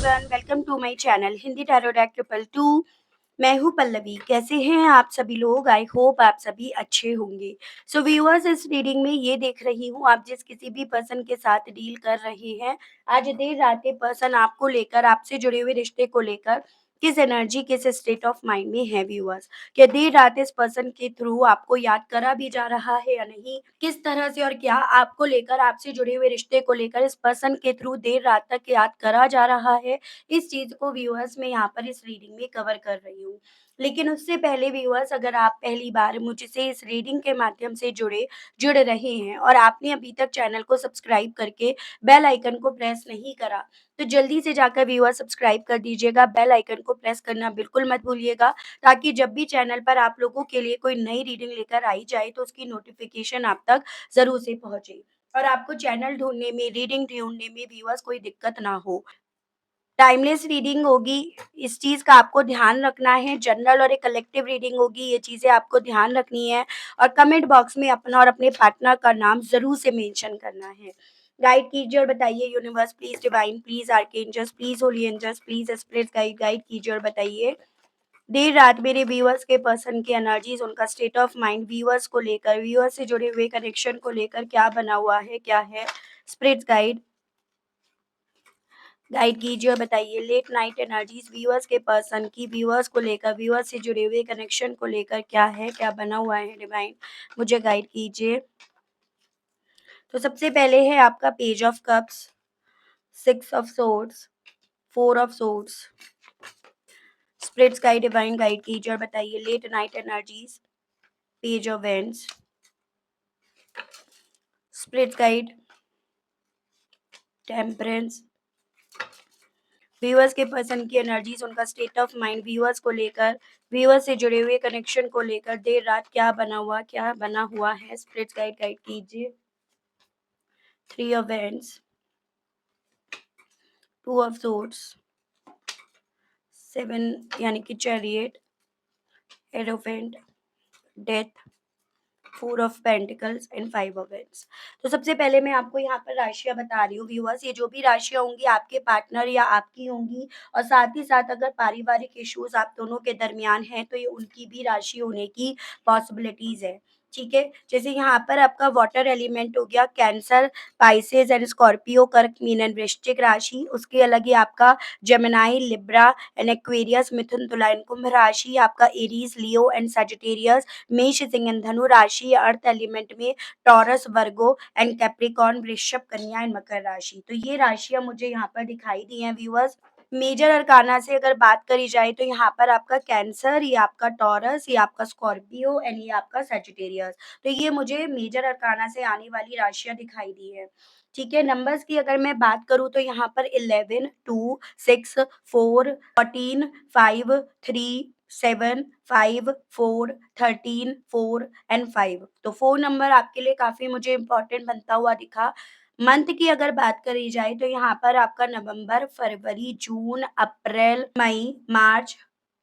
Everyone, welcome to my channel Hindi tarot deck triple two. मैं हूँ पल्लवी। कैसे हैं आप सभी लोग? आई होप आप सभी अच्छे होंगे। सो व्यूअर्स, इस रीडिंग में ये देख रही हूँ, आप जिस किसी भी पर्सन के साथ डील कर रहे हैं, आज देर रात ये पर्सन आपको लेकर, आपसे जुड़े हुए रिश्ते को लेकर किस एनर्जी, किस स्टेट ऑफ माइंड में है व्यूअर्स। क्या देर रात इस पर्सन के थ्रू आपको याद करा भी जा रहा है या नहीं, किस तरह से और क्या आपको लेकर, आपसे जुड़े हुए रिश्ते को लेकर इस पर्सन के थ्रू देर रात तक याद करा जा रहा है, इस चीज को व्यूअर्स मैं यहाँ पर इस रीडिंग में कवर कर रही हूँ। लेकिन उससे पहले व्यूअर्स, अगर आप पहली बार मुझसे इस रीडिंग के माध्यम से जुड़ रहे हैं और आपने अभी तक चैनल को सब्सक्राइब करके बेल आइकन को प्रेस नहीं करा, तो जल्दी से जाकर व्यूअर सब्सक्राइब कर दीजिएगा। बेल आइकन को प्रेस करना बिल्कुल मत भूलिएगा, ताकि जब भी चैनल पर आप लोगों के लिए कोई नई रीडिंग लेकर आई जाए तो उसकी नोटिफिकेशन आप तक ज़रूर से पहुंचे और आपको चैनल ढूँढने में, रीडिंग ढूँढने में व्यूअर्स कोई दिक्कत ना हो। टाइमलेस रीडिंग होगी, इस चीज़ का आपको ध्यान रखना है। जनरल और एक कलेक्टिव रीडिंग होगी, ये चीज़ें आपको ध्यान रखनी है और कमेंट बॉक्स में अपना और अपने पार्टनर का नाम ज़रूर से मेंशन करना है। गाइड कीजिए और बताइए universe please, divine please, archangels please, holy angels please, spirit guide guide कीजिए और बताइए देर रात मेरे व्यूअर्स के पर्सन की एनर्जीज, उनका स्टेट ऑफ माइंड व्यूअर्स को लेकर, व्यूअर्स से जुड़े हुए कनेक्शन को लेकर क्या बना हुआ है, क्या है। स्पिरिट गाइड गाइड कीजिए और बताइए लेट नाइट एनर्जीज व्यूअर्स के पर्सन की, व्यूअर्स को लेकर, व्यूअर्स से जुड़े हुए कनेक्शन को लेकर क्या है, क्या बना हुआ है। डिवाइन मुझे गाइड कीजिए। तो सबसे पहले है आपका page of cups, 6 of swords, 4 of swords. Spirits guide, divine guide कीजिए और बताइए late night energies, page of wands. Spirits guide, temperance. Viewers के पर्सन की एनर्जीज, उनका स्टेट ऑफ माइंड व्यूअर्स को लेकर, व्यूअर्स से जुड़े हुए कनेक्शन को लेकर देर रात क्या बना हुआ है। स्पिरिट गाइड गाइड कीजिए। 3 ऑफ Wands, 2 ऑफ Swords, 7 यानी कि chariot, hierophant, death, 4 of pentacles and 5 of Wands। तो सबसे पहले मैं आपको यहाँ पर राशियां बता रही हूँ व्यूअर्स। ये जो भी राशियां होंगी आपके पार्टनर या आपकी होंगी, और साथ ही साथ अगर पारिवारिक इश्यूज आप दोनों के दरमियान हैं तो ये उनकी भी राशि होने की पॉसिबिलिटीज है। ठीक है, जैसे यहाँ पर आपका वाटर एलिमेंट हो गया कैंसर, पाइसेस एंड स्कॉर्पियो, कर्क, मीन एंड वृश्चिक राशि। उसके अलग ही आपका जेमिनाई, लिब्रा एंड एक्वेरियस, मिथुन, तुला एंड कुंभ राशि। आपका एरीज, लियो एंड सजिटेरियस, मेष, सिंह एंड धनु राशि। अर्थ एलिमेंट में टॉरस, वर्गो एंड कैप्रिकॉर्न, वृषभ, कन्या एंड मकर राशि। तो ये राशियां मुझे यहाँ पर दिखाई दी हैं व्यूअर्स। मेजर अरकाना से अगर बात करी जाए तो यहाँ पर आपका कैंसर, ये आपका टॉरस, ये आपका स्कॉर्पियो एंड ये आपका सजिटेरियस। तो ये मुझे मेजर अरकाना से आने वाली राशियां दिखाई दी है। ठीक है, नंबर्स की अगर मैं बात करूं तो यहाँ पर 11, 2, 6, 4, 14, 5, 3, 7, 5, 4, 13, 4 एंड 5। तो 4 नंबर आपके लिए काफी मुझे इंपॉर्टेंट बनता हुआ दिखा। मंथ की अगर बात करी जाए तो यहाँ पर आपका नवंबर, फरवरी, जून, अप्रैल, मई, मार्च,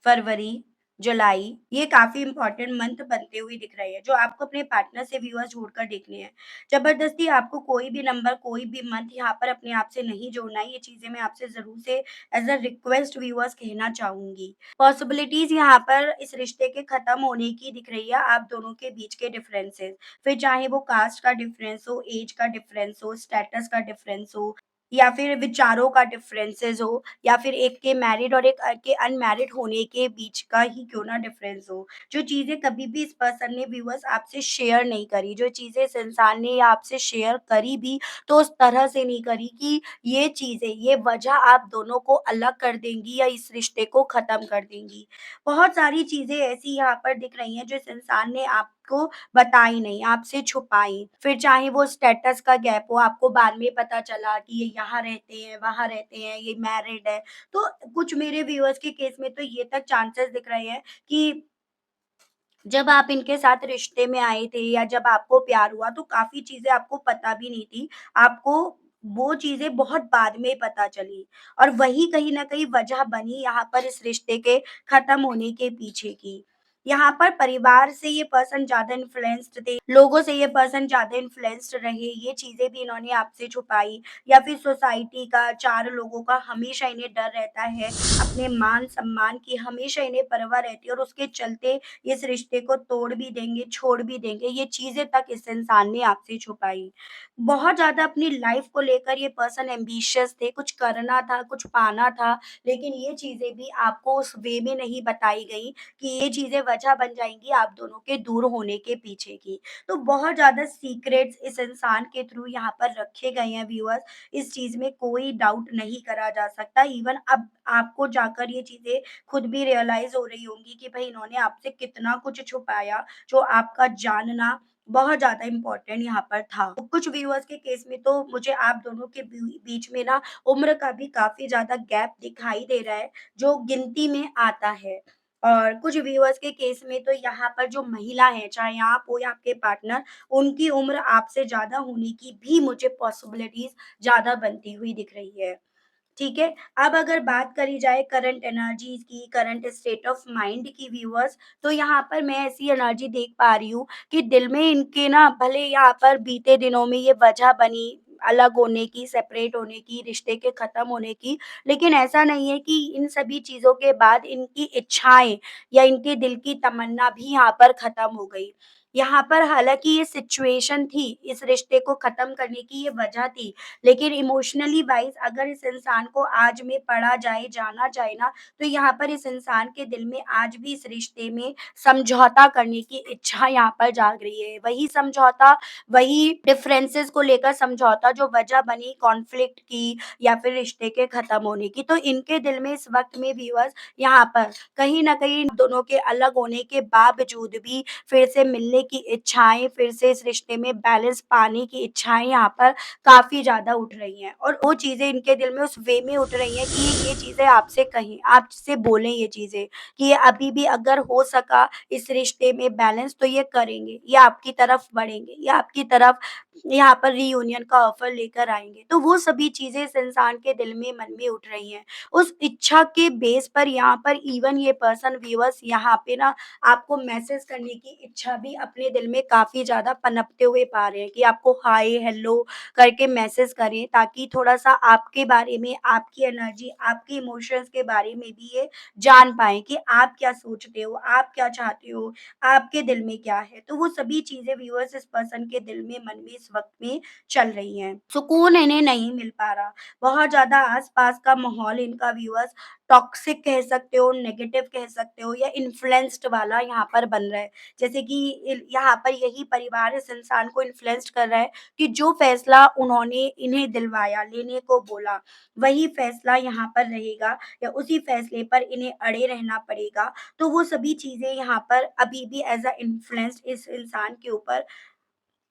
फरवरी, जुलाई, ये काफी इंपॉर्टेंट मंथ बनते हुए दिख रहे हैं, जो आपको अपने पार्टनर से व्यूअर्स जोड़कर देखने हैं। जबरदस्ती आपको कोई भी नंबर, कोई भी मंथ यहाँ पर अपने आप से नहीं जोड़ना है। ये चीजें मैं आपसे जरूर से एज अ रिक्वेस्ट व्यूअर्स कहना चाहूंगी। पॉसिबिलिटीज यहाँ पर इस रिश्ते के खत्म होने की दिख रही है, आप दोनों के बीच के डिफरेंसेस, फिर चाहे वो कास्ट का डिफरेंस हो, एज का डिफरेंस हो, स्टेटस का डिफरेंस हो, या फिर विचारों का डिफरेंसेस हो, या फिर एक के मैरिड और एक के अनमैरिड होने के बीच का ही क्यों ना डिफरेंस हो। जो चीजें कभी भी इस पर्सन ने व्यूअर्स आपसे शेयर नहीं करी, जो चीजें इस इंसान ने या आपसे शेयर करी भी, तो उस तरह से नहीं करी कि ये चीजें, ये वजह आप दोनों को अलग कर देंगी या इस रिश्ते को खत्म कर देंगी। बहुत सारी चीजें ऐसी यहाँ पर दिख रही हैं जो इस इंसान ने आपको बताई नहीं, आपसे छुपाई। फिर चाहे वो स्टेटस का गैप हो, आपको बाद में पता चला कि ये यहाँ रहते हैं, वहाँ रहते हैं, ये मैरिड है। तो कुछ मेरे व्यूअर्स के केस में तो ये तक चांसेस दिख रहे हैं कि जब आप इनके साथ रिश्ते में आए थे या जब आपको प्यार हुआ तो काफ़ी चीज़ें आपको पता भी नहीं थी। आपको वो चीज़ें बहुत बाद में पता चली, और वही कहीं न कहीं वजह बनी यहाँ पर इस रिश्ते के ख़त्म होने के पीछे की। यहाँ पर परिवार से ये पर्सन ज़्यादा इन्फ्लुएंस्ड थे, लोगों से ये पर्सन ज़्यादा इन्फ्लुएंस्ड रहे, ये चीज़ें भी इन्होंने आपसे छुपाई, या फिर सोसाइटी का, 4 लोगों का हमेशा इन्हें डर रहता है, अपने मान-सम्मान की हमेशा इन्हें परवाह रहती है और उसके चलते इस रिश्ते को तोड़ भी देंगे, छोड़ भी देंगे, ये चीज़ें तक इस इंसान ने आपसे छुपाई। बहुत ज़्यादा अपनी लाइफ़ को लेकर ये पर्सन एम्बिशियस थे, कुछ करना था, कुछ पाना था, लेकिन ये चीज़ें भी आपको उस वे में नहीं बताई गई कि ये चीज़ें वजह बन जाएँगी आप दोनों के दूर होने के पीछे की। तो बहुत ज़्यादा सीक्रेट्स इस इंसान के थ्रू यहाँ पर रखे गए हैं व्यूअर्स, इस चीज़ में कोई डाउट नहीं करा जा सकता। इवन अब आपको जाकर ये चीज़ें खुद भी रियलाइज़ हो रही होंगी कि भई इन्होंने आपसे कितना कुछ छुपाया, जो आपका जानना बहुत ज़्यादा इम्पोर्टेंट यहाँ पर था। तो कुछ व्यूअर्स के केस में तो मुझे आप दोनों के बीच में ना उम्र का भी काफ़ी ज़्यादा गैप दिखाई दे रहा है, जो गिनती में आता है। और कुछ व्यूअर्स के केस में तो यहाँ पर जो महिला है, चाहे आप हो या आपके पार्टनर, उनकी उम्र आपसे ज़्यादा होने की भी मुझे पॉसिबिलिटीज़ ज़्यादा बनती हुई दिख रही है। ठीक है? अब अगर बात करी जाए करंट एनर्जीज़ की, करंट स्टेट ऑफ माइंड की व्यूअर्स, तो यहाँ पर मैं ऐसी एनर्जी देख पा रही हूँ कि दिल में इनके ना भले यहाँ पर बीते दिनों में ये वजह बनी अलग होने की, सेपरेट होने की, रिश्ते के ख़त्म होने की, लेकिन ऐसा नहीं है कि इन सभी चीज़ों के बाद इनकी इच्छाएँ या इनके दिल की तमन्ना भी यहाँ पर ख़त्म हो गई। यहाँ पर हालाँकि ये सिचुएशन थी, इस रिश्ते को ख़त्म करने की ये वजह थी, लेकिन इमोशनली वाइज़ अगर इस इंसान को आज में पढ़ा जाए, जाना जाए ना, तो यहाँ पर इस इंसान के दिल में आज भी इस रिश्ते में समझौता करने की इच्छा यहाँ पर जाग रही है। वही समझौता, वही डिफरेंसेस को लेकर समझौता जो वजह बनी कॉन्फ्लिक्ट की या फिर रिश्ते के खत्म होने की। तो इनके दिल में इस वक़्त में व्यूअर्स यहाँ पर कहीं न कहीं दोनों के अलग होने के बावजूद भी फिर से मिलने की इच्छाएँ, फिर से इस रिश्ते में बैलेंस पाने की इच्छाएँ यहाँ पर काफ़ी ज़्यादा उठ रही हैं और वो चीज़ें इनके दिल में उस वे में उठ रही हैं कि ये चीज़ें आपसे कहें, आपसे बोलें ये चीज़ें कि ये अभी भी अगर हो सका इस रिश्ते में बैलेंस तो ये करेंगे, ये आपकी तरफ बढ़ेंगे, ये आपकी तरफ यहाँ पर रियूनियन का ऑफ़र लेकर आएँगे। तो वो सभी चीज़ें इस इंसान के दिल में, मन में उठ रही हैं। उस इच्छा के बेस पर यहाँ पर इवन ये पर्सन व्यूअर्स यहाँ पे ना आपको मैसेज करने की इच्छा भी अपने दिल में काफ़ी ज़्यादा पनपते हुए पा रहे हैं कि आपको हाय, हेलो करके मैसेज करें ताकि थोड़ा-सा आपके बारे में, आपकी एनर्जी, आपके इमोशंस के बारे में भी ये जान पाएँ कि आप क्या सोचते हो, आप क्या चाहते हो, आपके दिल में क्या है। तो वो सभी चीज़ें व्यूअर्स इस पर्सन के दिल में, मन में इस वक़्त में चल रही हैं। सुकून इन्हें नहीं मिल पा रहा। बहुत ज़्यादा आस-पास का माहौल इनका व्यूअर्स टॉक्सिक कह सकते हो, नेगेटिव कह सकते हो या इन्फ्लुएंस्ड वाला यहाँ पर बन रहा है। जैसे कि यहाँ पर यही परिवार इस इंसान को इन्फ्लुएंस्ड कर रहा है कि जो फ़ैसला उन्होंने इन्हें दिलवाया, लेने को बोला, वही फ़ैसला यहाँ पर रहेगा या उसी फ़ैसले पर इन्हें अड़े रहना पड़ेगा। तो वो सभी चीज़ें यहाँ पर अभी भी एज़ अ इन्फ्लुएंस इस इंसान के ऊपर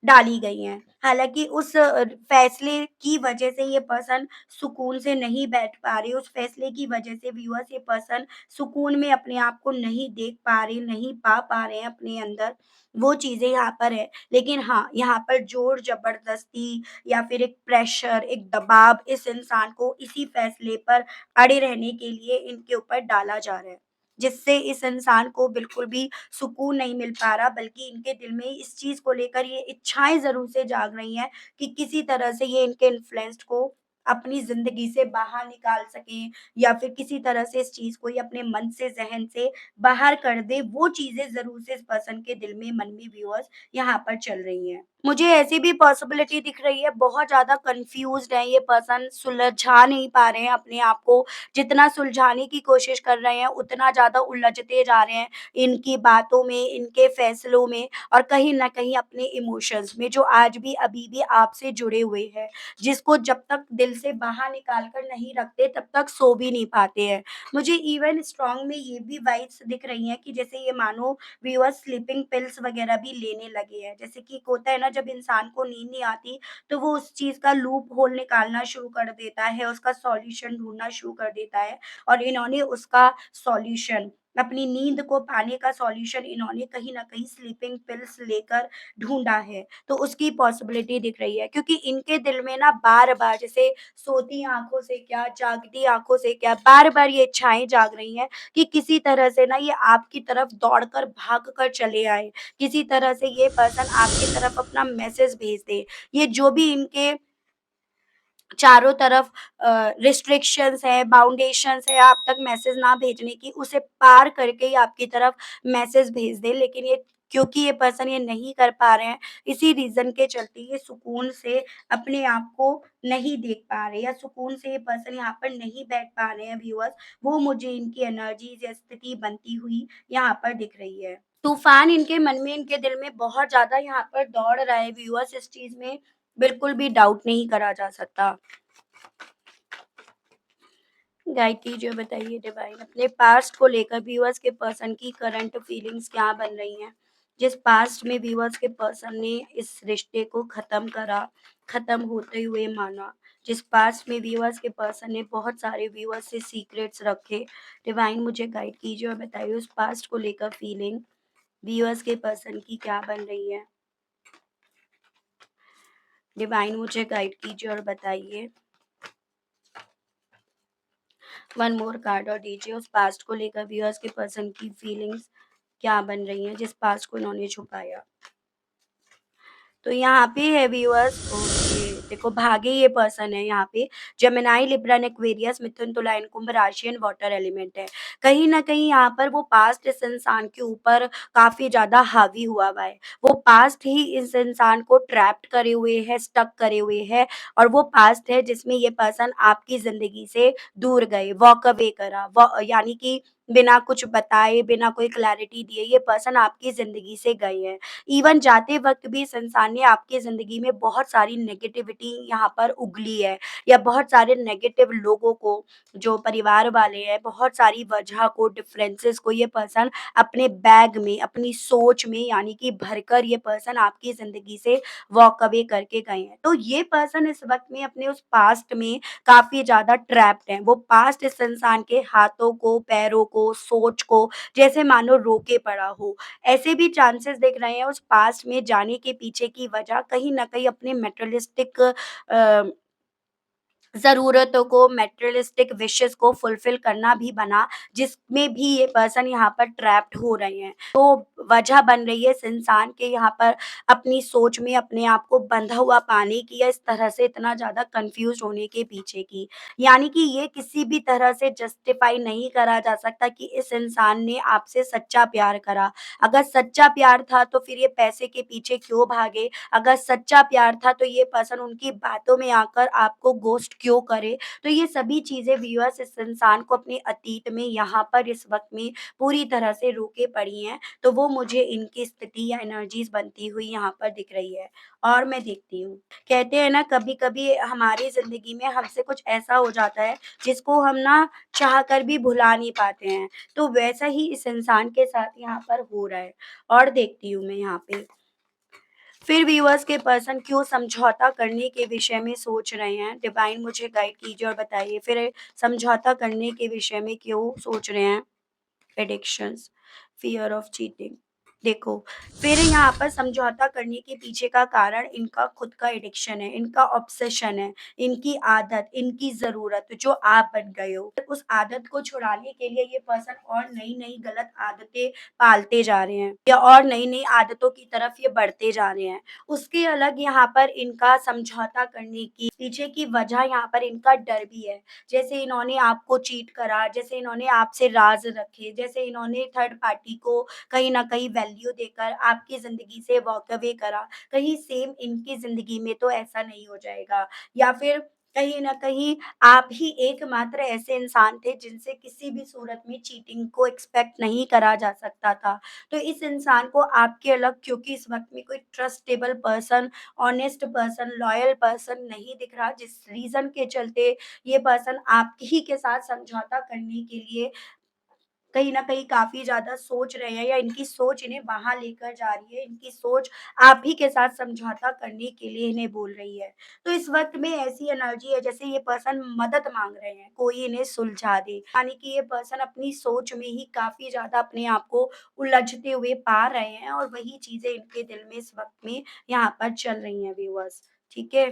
डाली गई हैं। हालाँकि उस फ़ैसले की वजह से ये पर्सन सुकून से नहीं बैठ पा रहे, उस फ़ैसले की वजह से व्यूअर्स ये पर्सन सुकून में अपने आप को नहीं देख पा रहे, नहीं पा पा रहे हैं अपने अंदर, वो चीज़ें यहाँ पर है। लेकिन हाँ, यहाँ पर ज़ोर-ज़बरदस्ती या फिर एक प्रेशर, एक दबाव इस इंसान को इसी फ़ैसले पर अड़े रहने के लिए इनके ऊपर डाला जा रहा है। जिससे इस इंसान को बिल्कुल भी सुकून नहीं मिल पा रहा बल्कि इनके दिल में इस चीज़ को लेकर ये इच्छाएँ ज़रूर से जाग रही हैं कि किसी तरह से ये इनके इन्फ्लुएंस्ड को अपनी ज़िंदगी से बाहर निकाल सकें या फिर किसी तरह से इस चीज़ को ये अपने मन से, ज़हन से बाहर कर दें। वो चीज़ें ज़रूर से इस पर्सन के दिल में, मन में व्यूअर्स यहाँ पर चल रही हैं। मुझे ऐसी भी पॉसिबिलिटी दिख रही है, बहुत ज़्यादा कन्फ्यूज़्ड है ये पर्सन, सुलझा नहीं पा रहे हैं अपने आप को। जितना सुलझाने की कोशिश कर रहे हैं, उतना ज़्यादा उलझते जा रहे हैं। इनकी बातों में, इनके फैसलों में और कहीं न कहीं अपने इमोशंस में जो आज भी अभी भी आपसे जुड़े हुए हैं, जिसको जब तक दिल से बाहर निकाल कर नहीं रखते तब तक सो भी नहीं पाते हैं। मुझे इवन स्ट्रॉन्ग में ये भी वाइब्स दिख रही हैं कि जैसे ये मानो व्यूअर्स स्लीपिंग पिल्स वगैरह भी लेने लगे हैं। जैसे कि एक होता है ना जब इंसान को नींद नहीं आती तो वो उस चीज़ का लूप होल निकालना शुरू कर देता है, उसका सॉल्यूशन ढूँढना शुरू कर देता है और इन्होंने उसका सॉल्यूशन अपनी नींद को पाने का सॉल्यूशन इन्होंने कहीं न कहीं स्लीपिंग पिल्स लेकर ढूँढा है। तो उसकी पॉसिबिलिटी दिख रही है, क्योंकि इनके दिल में ना बार-बार, जैसे सोती आँखों से क्या, जागती आँखों से क्या, बार-बार ये इच्छाएँ जाग रही हैं कि किसी तरह से ना ये आपकी तरफ दौड़कर भाग कर चले आएँ। किसी तरह से ये पर्सन आपकी तरफ अपना मैसेज भेज दे। ये जो भी इनके चारों तरफ रिस्ट्रिक्शंस है, बाउंडेशंस है आप तक मैसेज ना भेजने की, उसे पार करके ही आपकी तरफ मैसेज भेज दें। लेकिन ये, क्योंकि ये पर्सन ये नहीं कर पा रहे हैं, इसी रीज़न के चलते ये सुकून से अपने आप को नहीं देख पा रहे, या सुकून से ये पर्सन यहाँ पर नहीं बैठ पा रहे हैं व्यूअर्स, वो मुझे इनकी एनर्जीज़ या स्थिति बनती हुई यहाँ पर दिख रही है। तूफ़ान इनके मन में, इनके दिल में बहुत ज़्यादा यहाँ पर दौड़ रहा है व्यूअर्स, इस चीज़ में बिल्कुल भी डाउट नहीं करा जा सकता। गाइड कीजिए, बताइए डिवाइन, अपने पास्ट को लेकर व्यूअर्स के पर्सन की करंट फीलिंग्स क्या बन रही हैं? जिस पास्ट में व्यूअर्स के पर्सन ने इस रिश्ते को ख़त्म करा, ख़त्म होते हुए माना, जिस पास्ट में व्यूअर्स के पर्सन ने बहुत सारे व्यूअर्स से सीक्रेट्स रखे, डिवाइन मुझे गाइड कीजिए और बताइए उस पास्ट को लेकर फीलिंग व्यूअर्स के पर्सन की क्या बन रही है? डिवाइन मुझे गाइड कीजिए और बताइए। वन मोर कार्ड और दीजिए उस पास्ट को लेकर व्यूअर्स के पर्सन की फीलिंग्स क्या बन रही हैं, जिस पास्ट को इन्होंने छुपाया। तो यहाँ पे है व्यूअर्स, ओके, देखो भागे ये पर्सन है यहाँ पे, जेमिनी, लिब्रा, एक्वेरियस, मिथुन, तुला एंड कुंभ राशि एंड वाटर एलिमेंट है। कहीं न कहीं यहाँ पर वो पास्ट इस इंसान के ऊपर काफ़ी ज़्यादा हावी हुआ है। वो पास्ट ही इस इंसान को ट्रैप्ड करे हुए है, स्टक करे हुए है, और वो पास्ट है जिसमें ये पर्सन आपकी ज़िंदगी से दूर गए, वॉक अवे करा, व यानी कि बिना कुछ बताए, बिना कोई क्लैरिटी दिए ये पर्सन आपकी ज़िंदगी से गए हैं। इवन जाते वक़्त भी इस इंसान ने आपकी ज़िंदगी में बहुत सारी नेगेटिविटी यहाँ पर उगली है, या बहुत सारे नेगेटिव लोगों को, जो परिवार वाले हैं, बहुत सारी वजह को, डिफरेंसेस को ये पर्सन अपने बैग में, अपनी सोच में यानी कि भरकर ये पर्सन आपकी ज़िंदगी से वॉक अवे करके गए हैं। तो ये पर्सन इस वक़्त में अपने उस पास्ट में काफ़ी ज़्यादा ट्रैप्ड हैं। वो पास्ट इस इंसान के हाथों को, पैरों को, सोच को जैसे मानो रोके पड़ा हो। ऐसे भी चांसेस दिख रहे हैं उस पास्ट में जाने के पीछे की वजह कहीं न कहीं अपने मटेरियलिस्टिक ज़रूरतों को, मटेरियलिस्टिक विशेज़ को फुलफ़िल करना भी बना, जिसमें भी ये पर्सन यहाँ पर ट्रैप्ड हो रहे हैं। तो वजह बन रही है इस इंसान के यहाँ पर अपनी सोच में अपने आप को बंधा हुआ पाने की, या इस तरह से इतना ज़्यादा कन्फ्यूज़्ड होने के पीछे की। यानी कि ये किसी भी तरह से जस्टिफ़ाई नहीं करा जा सकता कि इस इंसान ने आपसे सच्चा प्यार करा। अगर सच्चा प्यार था तो फिर ये पैसे के पीछे क्यों भागे? अगर सच्चा प्यार था तो ये पर्सन उनकी बातों में आकर आपको घोस्ट क्यों करे? तो ये सभी चीज़ें व्यूअर्स इस इंसान को अपने अतीत में यहाँ पर इस वक़्त में पूरी तरह से रोके पड़ी हैं। तो वो मुझे इनकी स्थिति या एनर्जीज़ बनती हुई यहाँ पर दिख रही है, और मैं देखती हूँ। कहते हैं ना, कभी-कभी हमारी ज़िंदगी में हमसे कुछ ऐसा हो जाता है जिसको हम ना चाह कर भी भुला नहीं पाते हैं। तो वैसा ही इस इंसान के साथ यहाँ पर हो रहा है, और देखती हूँ मैं यहाँ पे। फिर व्यूअर्स के पर्सन क्यों समझौता करने के विषय में सोच रहे हैं? डिवाइन मुझे गाइड कीजिए और बताइए फिर समझौता करने के विषय में क्यों सोच रहे हैं? Addictions, fear of cheating. देखो, फिर यहाँ पर समझौता करने के पीछे का कारण इनका खुद का एडिक्शन है, इनका ऑब्सेशन है, इनकी आदत, इनकी ज़रूरत जो आप बन गए हो। उस आदत को छुड़ाने के लिए ये पर्सन और नई-नई गलत आदतें पालते जा रहे हैं, या और नई-नई आदतों की तरफ ये बढ़ते जा रहे हैं। उसके अलग यहाँ पर इनका समझौता करने की पीछे की वजह यहाँ पर इनका डर भी है। जैसे इन्होंने आपको चीट करा, जैसे इन्होंने आपसे राज़ रखे, जैसे इन्होंने थर्ड पार्टी को कहीं न कहीं वैल्यू देकर आपकी ज़िंदगी से वॉक अवे करा, कहीं सेम इनकी ज़िंदगी में तो ऐसा नहीं हो जाएगा। या फिर कहीं न कहीं आप ही एकमात्र ऐसे इंसान थे जिनसे किसी भी सूरत में चीटिंग को एक्सपेक्ट नहीं करा जा सकता था। तो इस इंसान को आपके अलग, क्योंकि इस वक़्त में कोई trustable person, honest person, loyal person नहीं दिख रहा, जिस रीज़न के चलते ये पर्सन आप ही के साथ समझौता करने के लिए कहीं न कहीं काफ़ी ज़्यादा सोच रहे हैं या इनकी सोच इन्हें वहाँ लेकर जा रही है, इनकी सोच आप ही के साथ समझौता करने के लिए इन्हें बोल रही है। तो इस वक़्त में ऐसी एनर्जी है जैसे ये पर्सन मदद माँग रहे हैं, कोई इन्हें सुलझा दे। यानी कि ये पर्सन अपनी सोच में ही काफ़ी ज़्यादा अपने आप को उलझते हुए पा रहे हैं और वही चीज़ें इनके दिल में इस वक़्त में यहाँ पर चल रही हैं व्यूअर्स, ठीक है?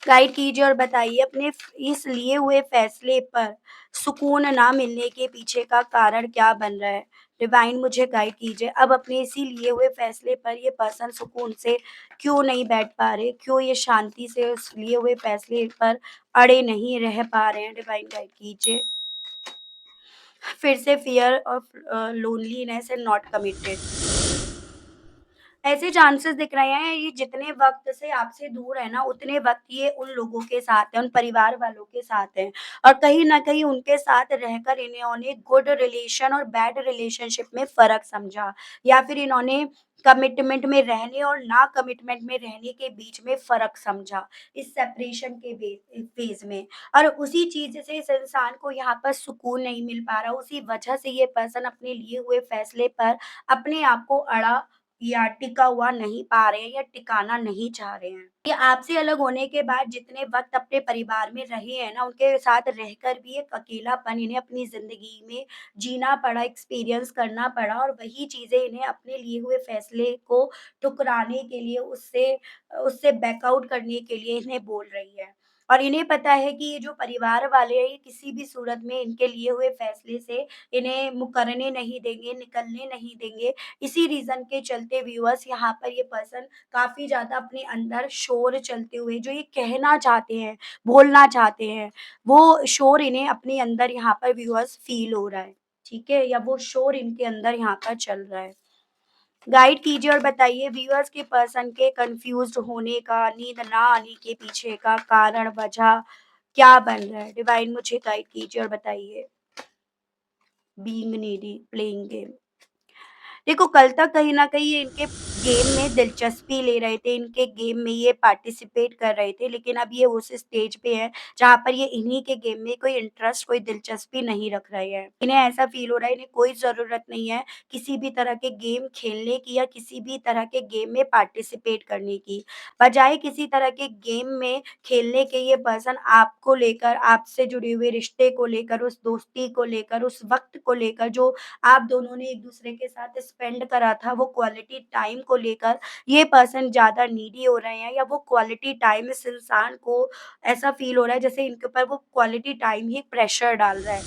गाइड कीजिए और बताइए अपने इस लिए हुए फैसले पर सुकून ना मिलने के पीछे का कारण क्या बन रहा है? डिवाइन मुझे गाइड कीजिए। अब अपने इसी लिए हुए फैसले पर ये पर्सन सुकून से क्यों नहीं बैठ पा रहे? क्यों ये शांति से उस लिए हुए फैसले पर अड़े नहीं रह पा रहे हैं? डिवाइन गाइड कीजिए। फिर से fear of loneliness and not committed. ऐसे चांसेस दिख रहे हैं ये जितने वक़्त से आपसे दूर है ना, उतने वक़्त ये उन लोगों के साथ है, उन परिवार वालों के साथ है और कहीं न कहीं उनके साथ रहकर इन्होंने गुड रिलेशन और बैड रिलेशनशिप में फ़र्क समझा या फिर इन्होंने कमिटमेंट में रहने और ना कमिटमेंट में रहने के बीच में फ़र्क समझा, इस सेपरेशन के फ़ेज़ में और उसी चीज़ से इस इंसान को यहाँ पर सुकून नहीं मिल पा रहा, उसी वजह से ये पर्सन अपने लिए हुए फ़ैसले पर अपने आप को अड़ा या टिका हुआ नहीं पा रहे हैं या टिकाना नहीं चाह रहे हैं। ये आपसे अलग होने के बाद जितने वक़्त अपने परिवार में रहे हैं ना, उनके साथ रहकर भी एक अकेलापन इन्हें अपनी ज़िंदगी में जीना पड़ा, एक्सपीरियंस करना पड़ा और वही चीज़ें इन्हें अपने लिए हुए फ़ैसले को ठुकराने के लिए उससे उससे बैक आउट करने के लिए इन्हें बोल रही है। और इन्हें पता है कि ये जो परिवार वाले हैं, ये किसी भी सूरत में इनके लिए हुए फ़ैसले से इन्हें मुकरने नहीं देंगे, निकलने नहीं देंगे। इसी रीज़न के चलते व्यूअर्स यहाँ पर ये पर्सन काफ़ी ज़्यादा अपने अंदर शोर चलते हुए जो ये कहना चाहते हैं, बोलना चाहते हैं, वो शोर इन्हें अपने अंदर यहाँ पर व्यूअर्स फ़ील हो रहा है, ठीक है? या वो शोर इनके अंदर यहाँ पर चल रहा है। गाइड कीजिए और बताइए व्यूअर्स के पर्सन के कन्फ्यूज़्ड होने का, नींद ना आने के पीछे का कारण, वजह क्या बन रहा है? डिवाइन मुझे गाइड कीजिए और बताइए। Being needy, playing game. देखो कल तक कहीं न कहीं ये इनके गेम में दिलचस्पी ले रहे थे, इनके गेम में ये पार्टिसिपेट कर रहे थे, लेकिन अब ये उस स्टेज पे हैं, जहाँ पर ये इन्हीं के गेम में कोई इंटरेस्ट, कोई दिलचस्पी नहीं रख रहे हैं। इन्हें ऐसा फ़ील हो रहा है इन्हें कोई ज़रूरत नहीं है किसी भी तरह के गेम खेलने की या किसी भी तरह के गेम में पार्टिसिपेट करने की। बजाए किसी तरह के गेम में खेलने के ये पर्सन आपको लेकर, आपसे जुड़े हुए रिश्ते को लेकर, उस दोस्ती को लेकर, उस वक़्त को लेकर जो आप दोनों ने एक-दूसरे के साथ स्पेंड करा था, वो क्वालिटी टाइम को लेकर ये पर्सन ज़्यादा नीडी हो रहे हैं या वो क्वालिटी टाइम इस इंसान को ऐसा फ़ील हो रहा है जैसे इनके ऊपर वो क्वालिटी टाइम ही प्रेशर डाल रहा है।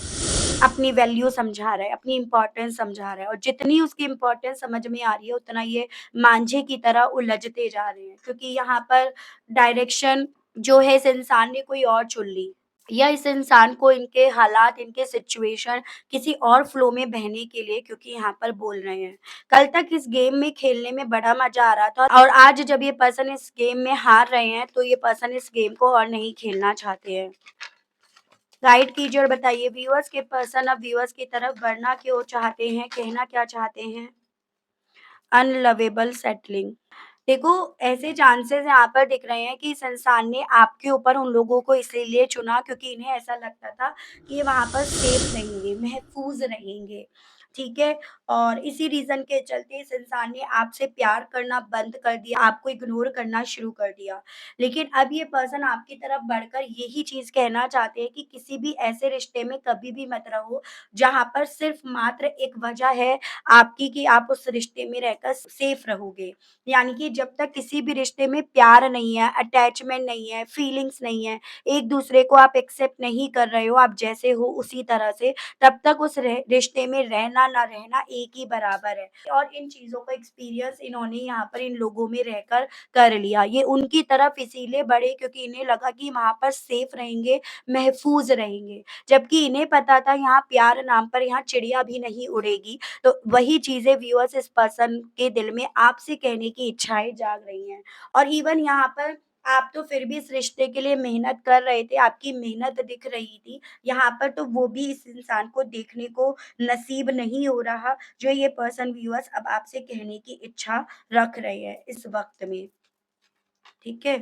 अपनी वैल्यू समझा रहा है, अपनी इम्पोर्टेंस समझा रहा है और जितनी उसकी इम्पोर्टेंस समझ में आ रही है, उतना ये मांझे की तरह उलझते जा रहे हैं क्योंकि यहाँ पर डायरेक्शन जो है इस इंसान ने कोई और चुन ली। या इस इंसान को इनके हालात, इनके सिचुएशन किसी और फ्लो में बहने के लिए क्योंकि यहाँ पर बोल रहे हैं। कल तक इस गेम में खेलने में बड़ा मज़ा आ रहा था और आज जब ये पर्सन इस गेम में हार रहे हैं, तो ये पर्सन इस गेम को और नहीं खेलना चाहते हैं। गाइड कीजिए और बताइए व्यूअर्स के पर्सन अब व्यूअर्स की तरफ बढ़ना क्यों चाहते हैं, कहना क्या चाहते हैं? अनलवेबल सेटलिंग। देखो, ऐसे चांसेस यहाँ पर दिख रहे हैं कि इस इंसान ने आपके ऊपर उन लोगों को इसीलिए चुना क्योंकि इन्हें ऐसा लगता था कि ये वहाँ पर सेफ रहेंगे, महफ़ूज़ रहेंगे, ठीक है? और इसी रीज़न के चलते इस इंसान ने आपसे प्यार करना बंद कर दिया, आपको इग्नोर करना शुरू कर दिया। लेकिन अब ये पर्सन आपकी तरफ बढ़कर यही चीज़ कहना चाहते हैं कि किसी भी ऐसे रिश्ते में कभी भी मत रहो, जहाँ पर सिर्फ़ मात्र एक वजह है आपकी कि आप उस रिश्ते में रहकर सेफ रहोगे। यानी कि जब तक किसी भी रिश्ते में प्यार नहीं है, अटैचमेंट नहीं है, फीलिंग्स नहीं है, एक-दूसरे को आप एक्सेप्ट नहीं कर रहे हो, आप जैसे हो उसी तरह से, तब तक उस रिश्ते में रहना ना रहना एक ही बराबर है। और इन चीज़ों का एक्सपीरियंस इन्होंने यहाँ पर इन लोगों में रहकर कर लिया। ये उनकी तरफ इसीलिए बढ़े क्योंकि इन्हें लगा कि वहाँ पर सेफ रहेंगे, महफूज़ रहेंगे। जबकि इन्हें पता था यहाँ प्यार नाम पर यहाँ चिड़िया भी नहीं उड़ेगी। तो वही चीज़ें व्यूअर्स इस पर्सन के दिल में आपसे कहने की इच्छाएँ जाग रही हैं। और इवन यहाँ पर आप तो फिर भी इस रिश्ते के लिए मेहनत कर रहे थे, आपकी मेहनत दिख रही थी। यहाँ पर तो वो भी इस इंसान को देखने को नसीब नहीं हो रहा, जो ये पर्सन व्यूअर्स अब आपसे कहने की इच्छा रख रहे हैं इस वक़्त में, ठीक है?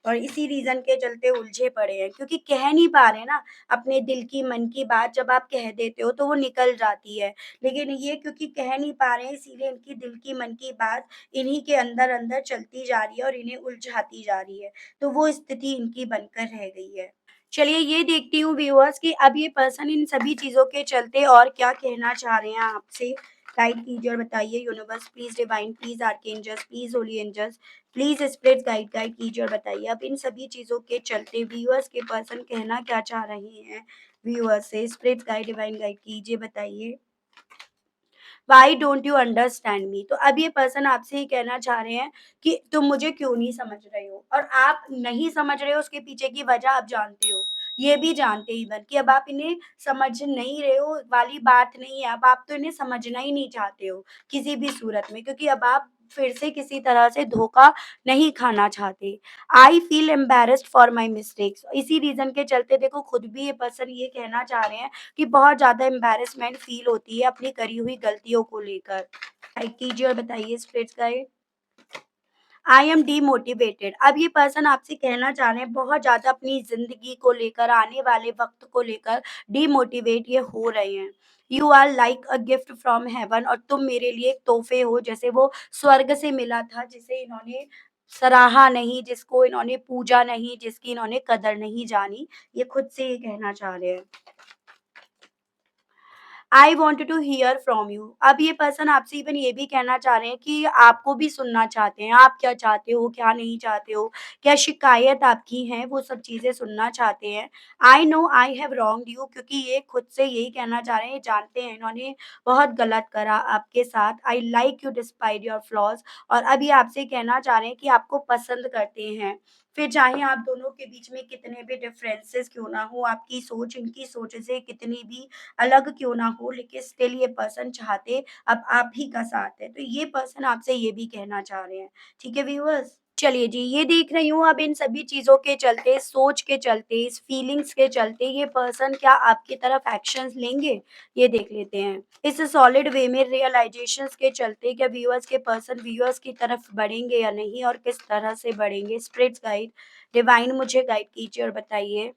और इसी रीज़न के चलते उलझे पड़े हैं, क्योंकि कह नहीं पा रहे ना अपने दिल की, मन की बात। जब आप कह देते हो तो वो निकल जाती है, लेकिन ये क्योंकि कह नहीं पा रहे हैं, इसीलिए इनकी दिल की, मन की बात इन्हीं के अंदर-अंदर चलती जा रही है और इन्हें उलझाती जा रही है। तो वो स्थिति इनकी बनकर रह गई है। चलिए ये देखती हूँ व्यूअर्स कि अब ये पर्सन इन सभी चीज़ों के चलते और क्या कहना चाह रहे हैं आपसे। गाइड कीजिए और बताइए। Universe please, divine please, archangels please, holy angels please, spirits guide guide कीजिए और बताइए अब इन सभी चीज़ों के चलते व्यूअर्स के पर्सन कहना क्या चाह रहे हैं व्यूअर्स से। स्पिरिट्स गाइड, डिवाइन गाइड कीजिए, बताइए। Why don't you understand me? तो अब ये पर्सन आपसे ये कहना चाह रहे हैं कि तुम मुझे क्यों नहीं समझ रहे हो, और आप नहीं समझ रहे हो उसके पीछे की वजह आप जानते हो। ये भी जानते हैं इवन कि अब आप इन्हें समझ नहीं रहे हो वाली बात नहीं है, अब आप तो इन्हें समझना ही नहीं चाहते हो किसी भी सूरत में, क्योंकि अब आप फिर से किसी तरह से धोखा नहीं खाना चाहते। I feel embarrassed for my mistakes, इसी रीज़न के चलते देखो खुद भी ये पर्सन ये कहना चाह रहे हैं कि बहुत ज़्यादा एम्बैरेसमेंट फ़ील होती है अपनी करी हुई गलतियों को लेकर। टाइप कीजिए और बताइए spirits guide. I am demotivated, अब ये पर्सन आपसे कहना चाह रहे हैं बहुत ज़्यादा अपनी ज़िंदगी को लेकर, आने वाले वक़्त को लेकर डीमोटिवेट ये हो रहे हैं। You are like a gift from heaven, और तुम मेरे लिए एक तोहफ़े हो, जैसे वो स्वर्ग से मिला था, जिसे इन्होंने सराहा नहीं, जिसको इन्होंने पूजा नहीं, जिसकी इन्होंने कदर नहीं जानी। ये खुद से ये कहना चाह रहे हैं। I want to hear from you, अब ये पर्सन आपसे इवन ये भी कहना चाह रहे हैं कि आपको भी सुनना चाहते हैं, आप क्या चाहते हो, क्या नहीं चाहते हो, क्या शिकायत आपकी है, वो सब चीज़ें सुनना चाहते हैं। I know I have wronged you, क्योंकि ये खुद से यही कहना चाह रहे हैं, ये जानते हैं इन्होंने बहुत गलत करा आपके साथ। I like you despite your flaws, और अब ये आपसे कहना चाह रहे हैं कि आपको पसंद करते हैं। फिर चाहे आप दोनों के बीच में कितने भी डिफरेंसेस क्यों ना हो, आपकी सोच इनकी सोच से कितनी भी अलग क्यों ना हो, लेकिन स्टिल ये पर्सन चाहते अब आप ही का साथ है। तो ये पर्सन आपसे ये भी कहना चाह रहे हैं। ठीक है व्यूअर्स? चलिए जी, ये देख रही हूँ अब इन सभी चीज़ों के चलते, सोच के चलते, इस फीलिंग्स के चलते ये पर्सन क्या आपकी तरफ एक्शंस लेंगे? ये देख लेते हैं। इस सॉलिड वे में रियलाइज़ेशंस के चलते क्या व्यूअर्स के पर्सन व्यूअर्स की तरफ बढ़ेंगे या नहीं, और किस तरह से बढ़ेंगे? स्पिरिट्स गाइड, डिवाइन मुझे गाइड कीजिए और बताइए।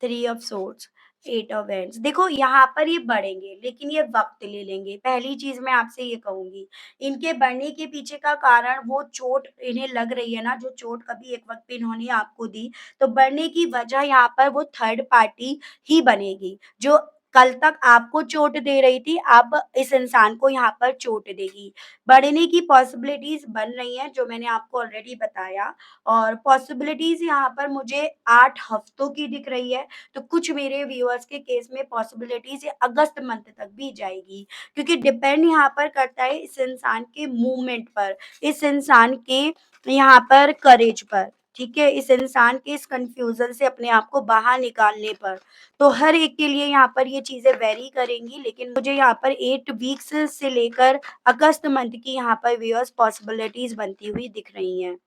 Three of swords, eight of wands, देखो यहाँ पर ये बढ़ेंगे, लेकिन ये वक्त ले लेंगे। पहली चीज मैं आपसे ये कहूंगी, इनके बढ़ने के पीछे का कारण वो चोट इन्हें लग रही है ना, जो चोट कभी एक वक्त पे इन्होंने आपको दी। तो बढ़ने की वजह यहाँ पर वो थर्ड पार्टी ही बनेगी, जो कल तक आपको चोट दे रही थी, अब इस इंसान को यहाँ पर चोट देगी। बढ़ने की पॉसिबिलिटीज बन रही हैं, जो मैंने आपको ऑलरेडी बताया, और पॉसिबिलिटीज़ यहाँ पर मुझे 8 हफ्तों की दिख रही है। तो कुछ मेरे व्यूअर्स के केस में पॉसिबिलिटीज़ ये अगस्त मंथ तक भी जाएगी, क्योंकि डिपेंड यहाँ पर करता है इस इंसान के मूवमेंट पर, इस इंसान के यहाँ पर करेज पर, ठीक है? इस इंसान के इस कन्फ्यूज़न से अपने आप को बाहर निकालने पर। तो हर एक के लिए यहाँ पर ये चीज़ें वेरी करेंगी, लेकिन मुझे यहाँ पर 8 वीक्स से लेकर अगस्त मंथ की यहाँ पर व्यूअर्स पॉसिबिलिटीज़ बनती हुई दिख रही हैं।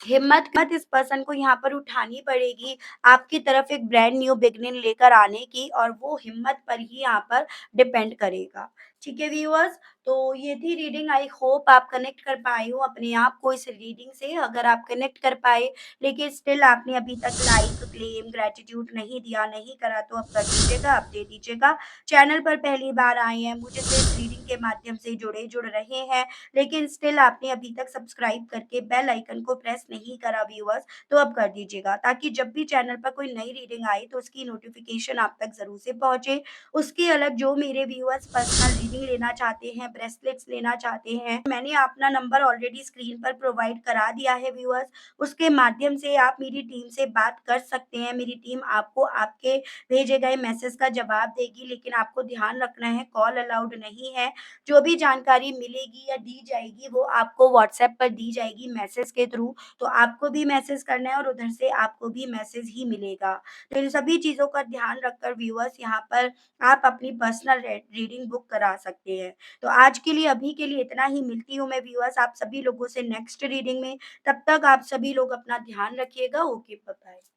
हिम्मत मत इस पर्सन को यहाँ पर उठानी पड़ेगी आपकी तरफ एक ब्रांड न्यू बिगनिंग लेकर आने की, और वो हिम्मत पर ही यहाँ पर डिपेंड करेगा। ठीक है व्यूअर्स, तो ये थी रीडिंग। आई होप आप कनेक्ट कर पाए हो अपने आप को इस रीडिंग से। अगर आप कनेक्ट कर पाए, लेकिन स्टिल आपने अभी तक लाइक, क्लेम, ग्रेटिट्यूड नहीं दिया, नहीं करा, तो अब कर दीजिएगा, अब दे दीजिएगा। चैनल पर पहली बार आए हैं, मुझे से इस रीडिंग के माध्यम से जुड़ रहे हैं, लेकिन स्टिल आपने अभी तक सब्सक्राइब करके बेल आइकन को प्रेस नहीं करा व्यूअर्स, तो अब कर दीजिएगा, ताकि जब भी चैनल पर कोई नई रीडिंग आए तो उसकी नोटिफिकेशन आप तक ज़रूर से पहुँचे। उसके अलग जो मेरे व्यूअर्स पर्सनल रीडिंग लेना चाहते हैं, ब्रेसलेट्स लेना चाहते हैं, मैंने अपना नंबर ऑलरेडी स्क्रीन पर प्रोवाइड करा दिया है व्यूअर्स। उसके माध्यम से आप मेरी टीम से बात कर सकते हैं। मेरी टीम आपको आपके भेजे गए मैसेज का जवाब देगी, लेकिन आपको ध्यान रखना है कॉल अलाउड नहीं है। जो भी जानकारी मिलेगी या दी जाएगी वो आपको व्हाट्सएप पर दी जाएगी मैसेज के थ्रू, तो आपको भी मैसेज करना है और उधर से आपको भी मैसेज ही मिलेगा। तो इन सभी चीज़ों का ध्यान रखकर व्यूअर्स यहाँ पर आप अपनी पर्सनल रीडिंग बुक करा सकते हैं। तो आज के लिए, अभी के लिए इतना ही। मिलती हूँ मैं व्यूअर्स आप सभी लोगों से नेक्स्ट रीडिंग में। तब तक आप सभी लोग अपना ध्यान रखिएगा। Okay, bye bye.